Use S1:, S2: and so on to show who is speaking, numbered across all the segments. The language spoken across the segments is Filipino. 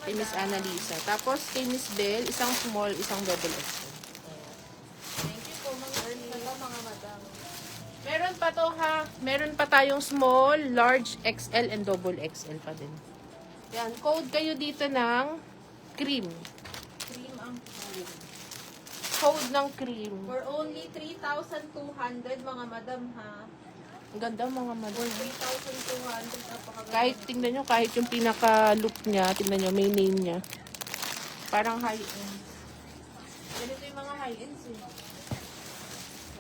S1: Kay Miss Annalisa. Tapos, kay Miss Bell, isang small, isang double XL.
S2: Thank you po, mga madam.
S1: Meron pa to ha. Meron pa tayong small, large, XL, and double XL pa din. Yan. Code kayo dito ng cream.
S2: Cream ang cream.
S1: Code ng cream.
S2: For only 3,200 mga madam ha.
S1: Ang ganda mga
S2: For
S1: madam.
S2: 3,200 napakaganda.
S1: Kahit, tingnan nyo, kahit yung pinaka-look niya, tingnan nyo, may name niya. Parang high-end. Ganito yung mga high-ends eh.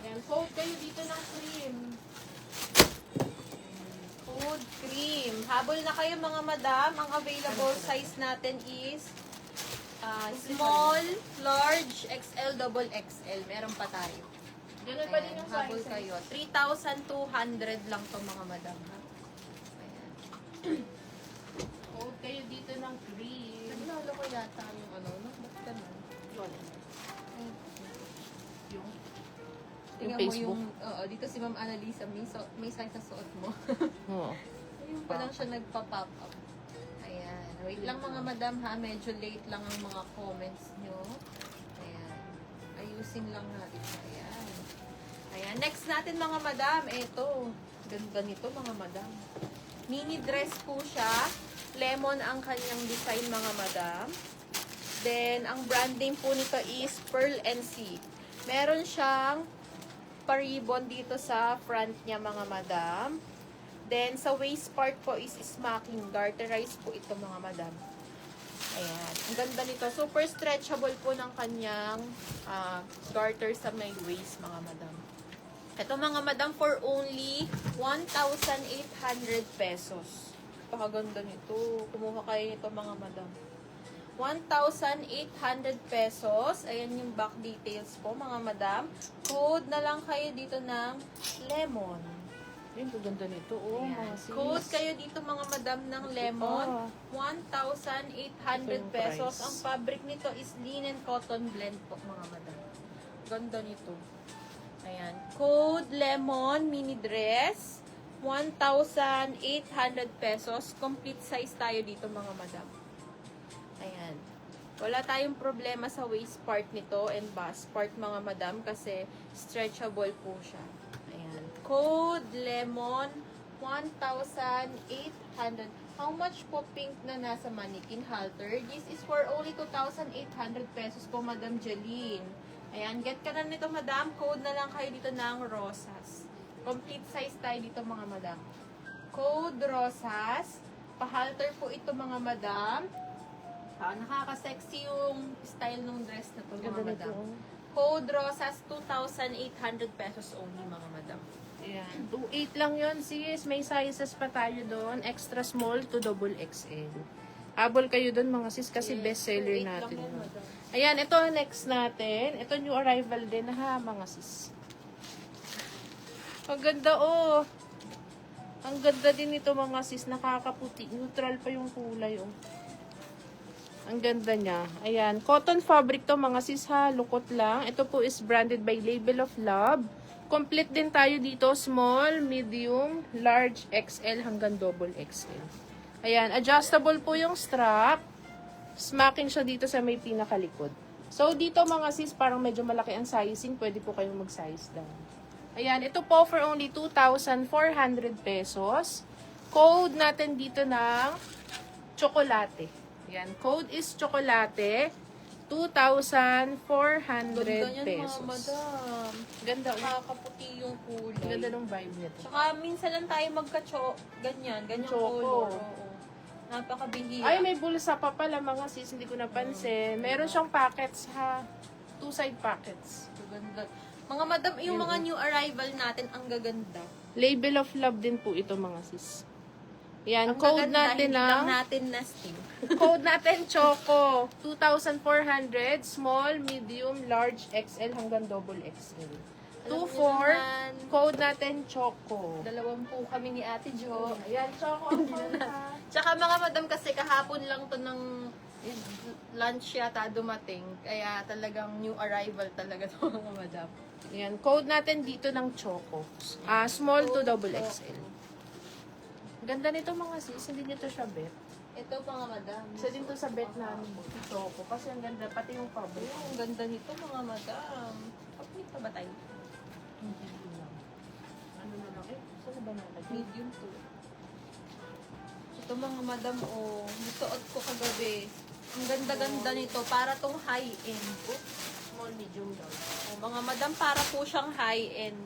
S1: Ayan, code kayo dito ng cream.
S2: Food cream. Habol na kayo mga madam. Ang available size natin is small, large, XL, double XL. Meron pa tayo.
S1: Ganun pa din yung
S2: Habol
S1: size.
S2: kayo. 3,200 lang to mga madam. Ha? Ayan.
S1: Code kayo dito ng cream.
S2: Naglalo ko yata yung ano. No? Ba't ganun?
S1: Yung
S2: Tingnan mo
S1: Facebook.
S2: yung, dito si Ma'am Annalisa, may size na suot mo.
S1: Oo.
S2: Ayun pa lang siya nagpa-pop up. Ayan. Wait lang mga madam ha, medyo late lang ang mga comments nyo. Ayan. Ayusin lang natin. Ayan. Ayan. Next natin mga madam, eto. Ganda nito mga madam. Mini dress po siya. Lemon ang kanyang design mga madam. Then, ang brand name po nito is Pearl NC. Meron siyang pa-ribbon dito sa front niya mga madam. Then, sa waist part po is smacking. Garterized po ito mga madam. Ayan. Ang ganda nito. Super stretchable po ng kanyang garter sa may waist mga madam. Ito mga madam for only 1,800 pesos. Pakaganda nito. Kumuha kayo nito mga madam. 1,800 pesos. Ayan yung back details po, mga madam. Code na lang kayo dito ng lemon.
S1: Yung ganda nito, oh.
S2: Ayan.
S1: Mga sis.
S2: Code kayo dito, mga madam, ng lemon. 1,800 pesos. Ang fabric nito is linen cotton blend po, mga madam. Ganda nito. Ayan. Code lemon mini dress. 1,800 pesos. Complete size tayo dito, mga madam. Ayan. Wala tayong problema sa waist part nito and bust part mga madam kasi stretchable po siya. Ayan. Code lemon 1,800. How much po pink na nasa mannequin halter? This is for only 2,800 pesos po, Madam Jeline. Ayan. Get ka na nito, madam. Code na lang kayo dito ng rosas. Complete size tayo dito, mga madam. Code rosas. Pa-halter po ito, mga madam. Nakaka-sexy yung style ng dress na to, mga
S1: Ganda
S2: madam.
S1: nito.
S2: Code Rosas, 2,800 pesos only, mga madam.
S1: Ayan. 2.8 lang yun, sis. May sizes pa tayo doon. Extra small to double XL. Habol kayo doon, mga sis, kasi
S2: Yes,
S1: bestseller
S2: 2.8 lang
S1: natin.
S2: yan,
S1: yun.
S2: madam.
S1: Ayan, ito next natin. Ito new arrival din, ha, mga sis. Ang ganda, oh. Ang ganda din ito, mga sis. Nakakaputi. Neutral pa yung kulay, oh. Ang ganda niya. Ayan. Cotton fabric to mga sis ha. Lukot lang. Ito po is branded by Label of Love. Complete din tayo dito. Small, medium, large, XL hanggang double XL. Ayan. Adjustable po yung strap. Smacking siya dito sa may pinakalikod. So dito mga sis parang medyo malaki ang sizing. Pwede po kayong mag-size down. Ayan. Ito po for only 2,400 pesos. Code natin dito ng chocolate. Yan. Code is chocolate. 2,400
S2: Ganda niyan,
S1: pesos.
S2: mga madam.
S1: Ganda.
S2: Nakakaputi yung kulay.
S1: Ganda ng vibe nito.
S2: Tsaka minsan lang tayo ganyan
S1: Choco.
S2: color. Oo. Napakabihira.
S1: Ay, may bulsa pa pala mga sis. Hindi ko napansin. Meron siyang packets ha. 2-side packets.
S2: Ganda. Mga madam, yung mga new arrival natin, ang gaganda.
S1: Label of Love din po ito mga sis. Yan.
S2: Ang
S1: Code
S2: gaganda,
S1: natin
S2: hindi
S1: na.
S2: lang natin nesting.
S1: Code natin Choco. 2,400. Small, medium, large, XL hanggang double XL.
S2: Alam niyo
S1: 2,4.
S2: naman.
S1: Code natin Choco.
S2: 2 kami ni Ate Jo.
S1: Ayan, Choco. ang code ha.
S2: Tsaka mga madam, kasi kahapon lang to ng lunch yata dumating. Kaya talagang new arrival talaga to, mga madam.
S1: Ayan, code natin dito ng Choco. Small to double XL. Ganda nito mga sis, hindi nito siya bet.
S2: Ito mga madam.
S1: Isa din to sa bet namin. Ito ko. Kasi ang ganda. Pati yung fabric.
S2: Ayun, ang ganda nito mga madam. Kapit pa ba tayo?
S1: Hindi lang. Ano na lang? Saan na ba nalagay?
S2: Medium to. Ito mga madam, oh. Nisuot ko kagabi. Ang ganda-ganda nito. Para tong high-end. Oh.
S1: Small, medium daw.
S2: Oh, mga madam, para po siyang high-end.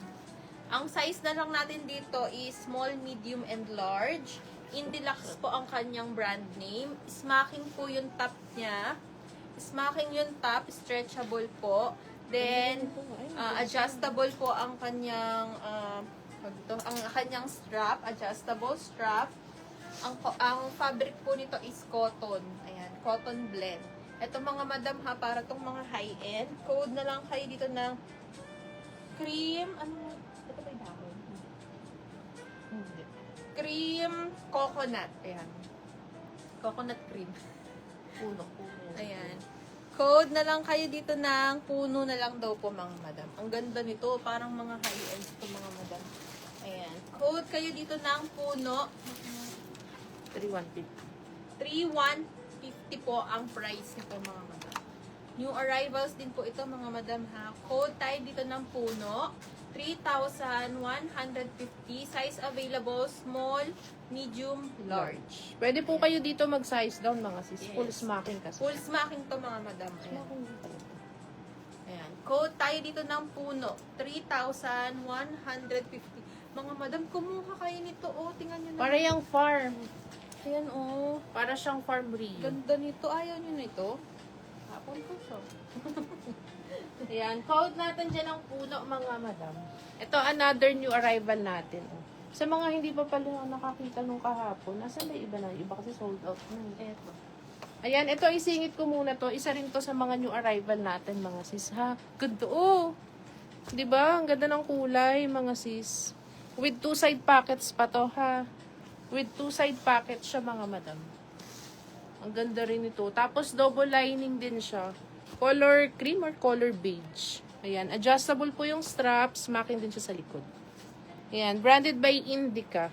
S2: Ang size na lang natin dito is small, medium, and large. In Deluxe po ang kanyang brand name. Smacking po yung top niya. Smacking yung top, stretchable po. Then, adjustable po ang kanyang ang kanyang strap, adjustable strap. Ang fabric po nito is cotton. Ayan, cotton blend. Ito mga madam ha, para tong mga high-end. Code na lang kayo dito ng cream, ano, ito ba yung dahon?
S1: Hindi.
S2: Cream coconut. Ayan. Coconut cream.
S1: Puno.
S2: Ayan. Code na lang kayo dito ng puno na lang daw po mga madam. Ang ganda nito. Parang mga high-end ito mga madam. Ayan. Code kayo dito ng puno.
S1: 3,150.
S2: 3,150 po ang price nito mga madam. New arrivals din po ito mga madam ha. Code tayo dito ng puno. 3,150. Size available, small, medium, large.
S1: Pwede po kayo dito mag-size down mga sis.
S2: Yes.
S1: Full smacking kasi.
S2: Full smacking to mga madam. Ayan.
S1: Smacking din pala.
S2: Ayan. Code tayo dito ng puno. 3,150. Mga madam, kumuha kayo nito. Oh, tingnan nyo na.
S1: Para yung farm.
S2: Ayan, oh.
S1: Para siyang farm Rio.
S2: Ganda nito. Ayaw nyo nito. Hapon ko to.
S1: Ayan, code natin dyan ang puno mga madam. Ito another new arrival natin. Oh. Sa mga hindi pa pala nakakita nung kahapon, nasan ba yung iba na? Yung iba kasi sold out na.
S2: Eto.
S1: Ayan, ito isingit ko muna to. Isa rin to sa mga new arrival natin mga sis ha. Ganda oh. 'Di ba? Ang ganda ng kulay mga sis. With two side pockets pa to ha. With two side pockets siya mga madam. Ang ganda rin ito. Tapos double lining din siya. Color cream or color beige. Ayan, adjustable po yung straps. Smacking din siya sa likod. Ayan, branded by Indica.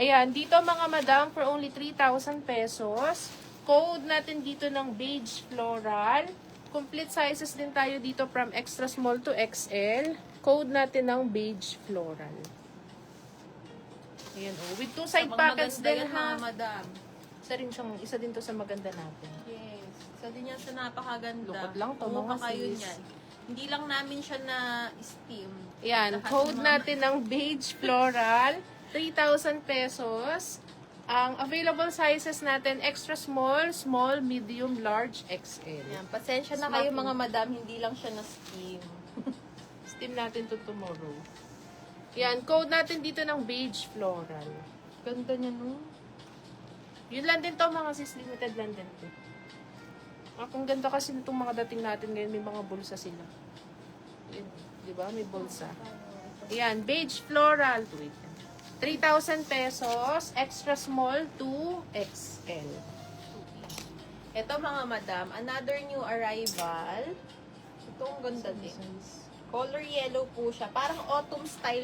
S1: Ayan, dito mga madam for only 3,000 pesos. Code natin dito ng beige floral. Complete sizes din tayo dito from extra small to XL. Code natin ng beige floral. Ayan oh, with two side
S2: Mga
S1: pockets
S2: maganda
S1: din
S2: yan,
S1: ha.
S2: mga madam.
S1: Isa din to sa maganda natin.
S2: Yes. Isa din yan sa napakaganda.
S1: Lukot lang to,
S2: Kumuha
S1: mga
S2: kayo
S1: sis.
S2: niyan. Hindi lang namin siya na steam.
S1: Ayan,
S2: Lahat
S1: code
S2: ng mga-
S1: natin ng beige floral, 3,000 pesos. Ang available sizes natin, extra small, small, medium, large, XL.
S2: Yan, pasensya na kayo mga madam, hindi lang siya na steam.
S1: Steam natin to tomorrow. Yan, code natin dito ng beige floral.
S2: Ganda niya no.
S1: Yun lang din to mga sis, limited lang din to. Ang ganda kasi nitong mga dating natin ngayon, may mga bulsa sila. Yan, di ba? May bulsa. Yan, beige floral. Wait. 3,000 pesos, extra small to XL.
S2: Ito mga madam, another new arrival. Ito ang ganda din. Color yellow po siya. Parang autumn style